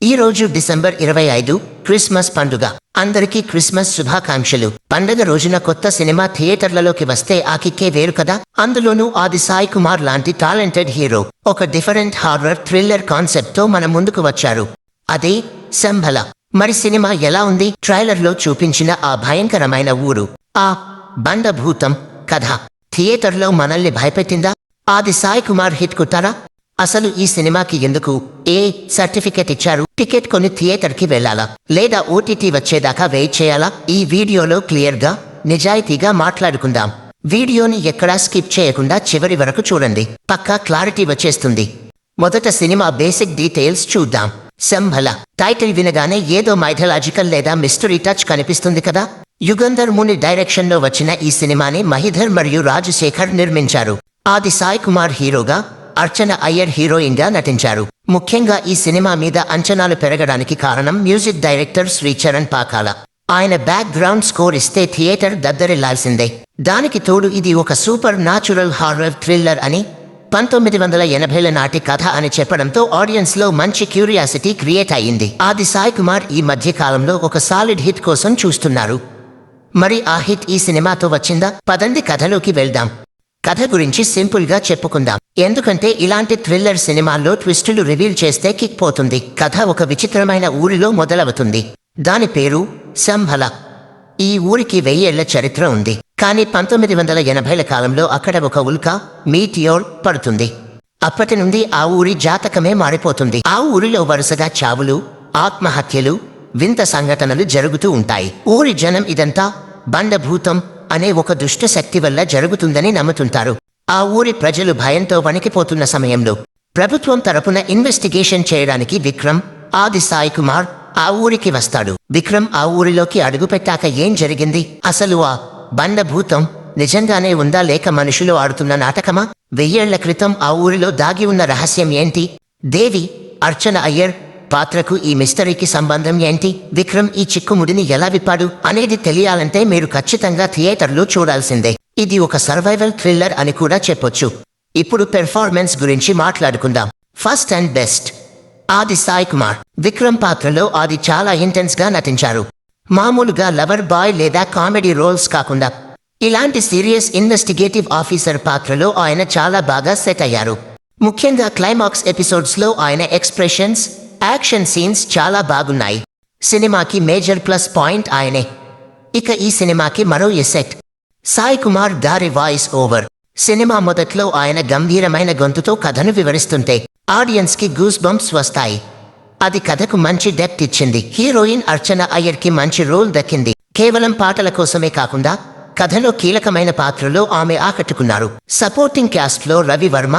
ఈ రోజు December 25 Christmas పండుగ. అందరికీ క్రిస్మస్ శుభాకాంక్షలు. పండగ రోజున కొత్త సినిమా థియేటర్లలోకి వస్తే ఆ కిక్కే వేరు కదా. అందులోనూ ఆది సాయి కుమార్ లాంటి టాలెంటెడ్ హీరో ఒక డిఫరెంట్ హారర్ థ్రిల్లర్ కాన్సెప్ట్ తో మన ముందుకు వచ్చారు. అదే శంభల. మరి సినిమా ఎలా ఉంది? ట్రైలర్ లో చూపించిన ఆ భయంకరమైన ఊరు, ఆ బండభూతం కథ థియేటర్లో మనల్ని భయపెట్టిందా? ఆది సాయి కుమార్ హిట్ కొట్టారా? అసలు ఈ సినిమాకి ఎందుకు సర్టిఫికెట్ ఇచ్చారు? టికెట్ కొని థియేటర్కి వెళ్లాలా లేదా ఓటీటీ వచ్చేదాకా వెయిట్ చేయాలా? ఈ వీడియోలో క్లియర్గా నిజాయితీగా మాట్లాడుకుందాం. వీడియోని ఎక్కడా స్కిప్ చేయకుండా చివరి వరకు చూడండి, పక్కా క్లారిటీ వచ్చేస్తుంది. మొదట సినిమా బేసిక్ డీటెయిల్స్ చూద్దాం. శంభల టైటిల్ వినగానే ఏదో మైథలాజికల్ లేదా మిస్టరీ టచ్ కనిపిస్తుంది కదా. యుగంధర్ ముని డైరెక్షన్లో వచ్చిన ఈ సినిమాని మహిధర్ మరియు రాజశేఖర్ నిర్మించారు. ఆది సాయి కుమార్ హీరోగా, అర్చన అయ్యర్ హీరోయిన్ గా నటించారు. ముఖ్యంగా ఈ సినిమా మీద అంచనాలు పెరగడానికి కారణం మ్యూజిక్ డైరెక్టర్ శ్రీ చరణ్ పాకాల. ఆయన బ్యాక్ గ్రౌండ్ స్కోర్ ఇస్తే థియేటర్ దద్దరిల్లాల్సిందే. దానికి తోడు ఇది ఒక సూపర్ న్యాచురల్ హారర్ థ్రిల్లర్ అని, 1980ల నాటి కథ అని చెప్పడంతో ఆడియన్స్ లో మంచి క్యూరియాసిటీ క్రియేట్ అయ్యింది. ఆది సాయి కుమార్ ఈ మధ్య కాలంలో ఒక సాలిడ్ హిట్ కోసం చూస్తున్నారు. మరి ఆ హిట్ ఈ సినిమాతో వచ్చిందా? పదండి కథలోకి వెళ్దాం. కథ గురించి సింపుల్ గా చెప్పుకుందాం, ఎందుకంటే ఇలాంటి థ్రిల్లర్ సినిమాల్లో ట్విస్టులు రివీల్ చేస్తే కిక్ పోతుంది. కథ ఒక విచిత్రమైన ఊరిలో మొదలవుతుంది. దాని పేరు శంభల. ఈ ఊరికి 1000 ఏళ్ల చరిత్ర ఉంది. కానీ 1980ల కాలంలో అక్కడ ఒక ఉల్కా మీటియోర్ పడుతుంది. అప్పటి నుండి ఆ ఊరి జాతకమే మారిపోతుంది. ఆ ఊరిలో వరుసగా చావులు, ఆత్మహత్యలు, వింత సంఘటనలు జరుగుతూ ఉంటాయి. ఊరి జనం ఇదంతా బండభూతం అనే ఒక దుష్ట శక్తి వల్ల జరుగుతుందని నమ్ముతుంటారు. ఆ ఊరి ప్రజలు భయంతో వణికిపోతున్న సమయంలో ప్రభుత్వం తరపున ఇన్వెస్టిగేషన్ చేయడానికి విక్రమ్, ఆది సాయి కుమార్ ఆ ఊరికి వస్తాడు. విక్రమ్ ఆ ఊరిలోకి అడుగుపెట్టాక ఏం జరిగింది? అసలు ఆ బండభూతం నిజంగానే ఉందా లేక మనుషులు ఆడుతున్న నాటకమా? 1000 ఏళ్ల క్రితం ఆ ఊరిలో దాగి ఉన్న రహస్యం ఏంటి? దేవి, అర్చన అయ్యర్ పాత్రకు ఈ మిస్టరీకి సంబంధం ఏంటి? విక్రమ్ ఈ చిక్కుముడిని ఎలా విప్పాడు అనేది తెలియాలంటే మీరు ఖచ్చితంగా థియేటర్లో చూడాల్సిందే. ఇది ఒక సర్వైవల్ థ్రిల్లర్ అని కూడా చెప్పొచ్చు. ఇప్పుడు పెర్ఫార్మెన్స్ గురించి మాట్లాడుకుందాం. ఫస్ట్ అండ్ బెస్ట్, ఆది సాయి కుమార్. విక్రమ్ పాత్రలో ఆది చాలా ఇంటెన్స్ గా నటించారు. మామూలుగా లవర్ బాయ్ లేదా కామెడీ రోల్స్ కాకుండా ఇలాంటి సీరియస్ ఇన్వెస్టిగేటివ్ ఆఫీసర్ పాత్రలో ఆయన చాలా బాగా సెట్ అయ్యారు. ముఖ్యంగా క్లైమాక్స్ ఎపిసోడ్స్ లో ఆయన ఎక్స్ప్రెషన్స్, యాక్షన్ సీన్స్ చాలా బాగున్నాయి. సినిమాకి మేజర్ ప్లస్ పాయింట్ ఆయనే. ఇక ఈ సినిమాకి మరో ఎసెట్, సాయి కుమార్ గారి వాయిస్ ఓవర్. సినిమా మొదట్లో ఆయన గంభీరమైన గొంతుతో కథను వివరిస్తుంటే ఆడియన్స్ కి గూస్ బంప్స్ వస్తాయి. అది కథకు మంచి డెప్త్ ఇచ్చింది. హీరోయిన్ అర్చన అయ్యర్ కి మంచి రోల్ దక్కింది. కేవలం పాటల కోసమే కాకుండా కథలో కీలకమైన పాత్రలో ఆమె ఆకట్టుకున్నారు. సపోర్టింగ్ క్యాస్ట్ లో రవి వర్మ,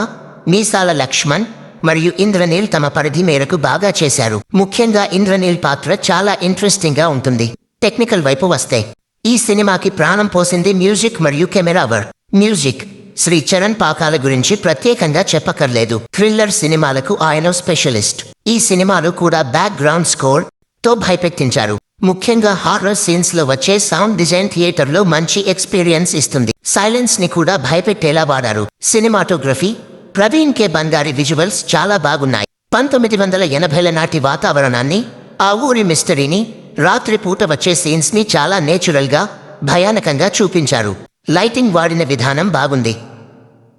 మీసాల లక్ష్మణ్ మరియు ఇంద్రనీల్ తమ పరిధి మేరకు బాగా చేశారు. ముఖ్యంగా ఇంద్రనీల్ పాత్ర చాలా ఇంట్రెస్టింగ్ గా ఉంటుంది. టెక్నికల్ వైపు వస్తే ఈ సినిమాకి ప్రాణం పోసింది మ్యూజిక్ మరియు camera work. Music Shri Charan Pakala గురించి ప్రత్యేకంగా చెప్పక్కర్లేదు. థ్రిల్లర్ సినిమాలకు ఆయన స్పెషలిస్ట్. ఈ సినిమాలో కూడా బ్యాక్ గ్రౌండ్ స్కోర్ తో భయపెట్టించారు. ముఖ్యంగా హారర్ సీన్స్ లో వచ్చే సౌండ్ డిజైన్ థియేటర్ లో మంచి ఎక్స్పీరియన్స్ ఇస్తుంది. సైలెన్స్ ని కూడా భయపెట్టేలా వాడారు. సినిమాటోగ్రఫీ ప్రవీణ్ కే బంగారి. విజువల్స్ చాలా బాగున్నాయి. 1980ల నాటి వాతావరణాన్ని, ఆ ఊరి మిస్టరీని, రాత్రిపూట వచ్చే సీన్స్ ని చాలా నేచురల్ గా, భయానకంగా చూపించారు. లైటింగ్ వాడిన విధానం బాగుంది.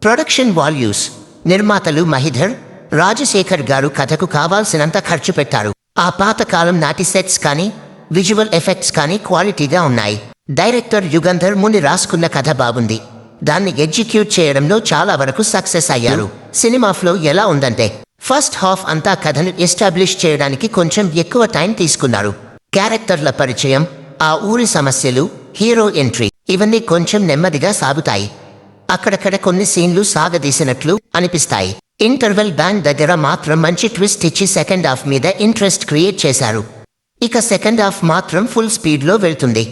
ప్రొడక్షన్ వాల్యూస్, నిర్మాతలు మహిధర్, రాజశేఖర్ గారు కథకు కావాల్సినంత ఖర్చు పెట్టారు. ఆ పాతకాలం నాటి సెట్స్ కానీ, విజువల్ ఎఫెక్ట్స్ కానీ క్వాలిటీగా ఉన్నాయి. డైరెక్టర్ యుగంధర్ ముని రాసుకున్న కథ బాగుంది. దాన్ని ఎగ్జిక్యూట్ చేయడంలో చాలా వరకు సక్సెస్ అయ్యారు. సినిమా ఫ్లో ఎలా ఉందంటే, ఫస్ట్ హాఫ్ అంతా కథను ఎస్టాబ్లిష్ చేయడానికి కొంచెం ఎక్కువ టైం తీసుకున్నారు. క్యారెక్టర్ల పరిచయం, ఆ ఊరి సమస్యలు, హీరో ఎంట్రీ ఇవన్నీ కొంచెం నెమ్మదిగా సాగుతాయి. అక్కడక్కడ కొన్ని సీన్లు సాగదీసినట్లు అనిపిస్తాయి. ఇంటర్వెల్ బ్యాండ్ దగ్గర మాత్రం మంచి ట్విస్ట్ ఇచ్చి సెకండ్ హాఫ్ మీద ఇంట్రెస్ట్ క్రియేట్ చేశారు. ఇక సెకండ్ హాఫ్ మాత్రం ఫుల్ స్పీడ్ లో వెళ్తుంది.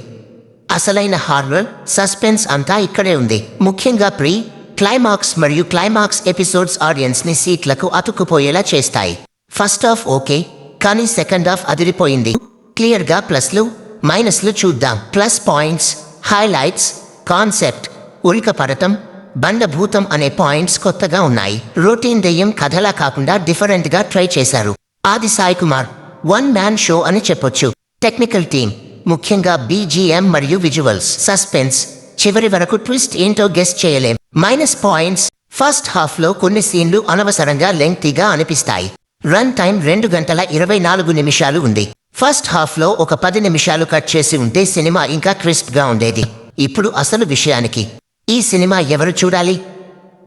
అసలైన హారర్, సస్పెన్స్ అంతా ఇక్కడే ఉంది. ముఖ్యంగా ప్రీ క్లైమాక్స్ మరియు క్లైమాక్స్ ఎపిసోడ్స్ ఆడియన్స్ ని సీట్లకు అతుక్కుపోయేలా చేస్తాయి. ఫస్ట్ హాఫ్ ఓకే, కానీ సెకండ్ హాఫ్ అదిరిపోయింది. క్లియర్ గా ప్లస్లు మైనస్లు చూద్దాం. ప్లస్ పాయింట్స్, హైలైట్స్, కాన్సెప్ట్, ఉల్కపడటం, బండభూతం అనే పాయింట్స్ కొత్తగా ఉన్నాయి. రొటీన్ దెయ్యం కథలా కాకుండా డిఫరెంట్ గా ట్రై చేశారు. ఆది Sai Kumar one man show అని చెప్పొచ్చు. టెక్నికల్ టీమ్, ముఖ్యంగా బీజీఎం మరియు విజువల్స్, సస్పెన్స్, చివరి వరకు ట్విస్ట్ ఏంటో గెస్ చేయలేం. మైనస్ పాయింట్స్: ఫస్ట్ హాఫ్ లో కొన్ని సీన్లు అనవసరంగా లెంగ్తీగా అనిపిస్తాయి. రన్ టైం 2 గంటల 24 నిమిషాలు ఉంది. ఫస్ట్ హాఫ్ లో ఒక 10 నిమిషాలు కట్ చేసి ఉంటే సినిమా ఇంకా క్రిస్ప్ గా ఉండేది. ఇప్పుడు అసలు విషయానికి, ఈ సినిమా ఎవరు చూడాలి?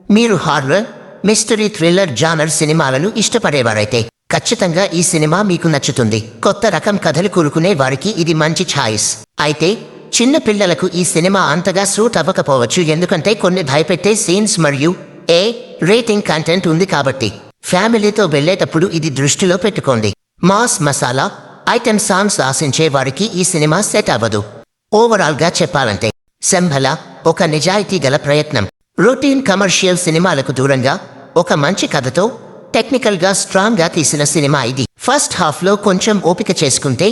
మీరు హారర్, మిస్టరీ, థ్రిల్లర్ జానర్ సినిమాలను ఇష్టపడేవారైతే ఖచ్చితంగా ఈ సినిమా మీకు నచ్చుతుంది. కొత్త రకం కథలు కోరుకునే వారికి ఇది మంచి ఛాయిస్. అయితే చిన్న పిల్లలకు ఈ సినిమా అంతగా సూట్ అవ్వకపోవచ్చు, ఎందుకంటే కొన్ని భయపెట్టే సీన్స్ మరియు రేటింగ్ కంటెంట్ ఉంది కాబట్టి. ఫ్యామిలీతో వెళ్లేటప్పుడు ఇది దృష్టిలో పెట్టుకోండి. మాస్ మసాలా ఐటెం సాంగ్స్ ఆశించే వారికి ఈ సినిమా సెట్ అవ్వదు. ఓవరాల్ గా చెప్పాలంటే శంభల ఒక నిజాయితీ గల ప్రయత్నం. రొటీన్ కమర్షియల్ సినిమాలకు దూరంగా ఒక మంచి కథతో టెక్నికల్ గా స్ట్రాంగ్ గా తీసిన సినిమా ఇది. ఫస్ట్ హాఫ్ లో కొంచెం ఓపిక చేసుకుంటే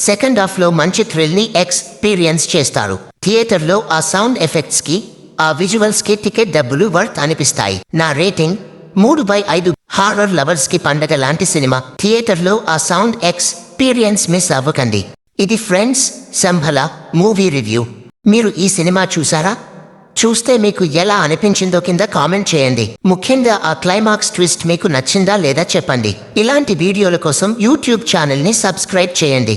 సెకండ్ హాఫ్ లో మంచి థ్రిల్ ని ఎక్స్పీరియన్స్ చేస్తారు. థియేటర్ లో ఆ సౌండ్ ఎఫెక్ట్స్ కి, ఆ విజువల్స్ కి టికెట్ డబ్బులు వర్త్ అనిపిస్తాయి. నా రేటింగ్ 3/5. హారర్ లవర్స్ కి పండగ లాంటి సినిమా. థియేటర్ లో ఆ సౌండ్ ఎక్స్పీరియన్స్ మిస్ అవ్వకండి. ఇది ఫ్రెండ్స్ శంభల మూవీ రివ్యూ. మీరు ఈ సినిమా చూసారా? చూస్తే మీకు ఎలా అనిపించిందో కింద కామెంట్ చేయండి. ముఖ్యంగా ఆ క్లైమాక్స్ ట్విస్ట్ మీకు నచ్చిందా లేదా చెప్పండి. ఇలాంటి వీడియోల కోసం యూట్యూబ్ ఛానల్ ని సబ్స్క్రైబ్ చేయండి.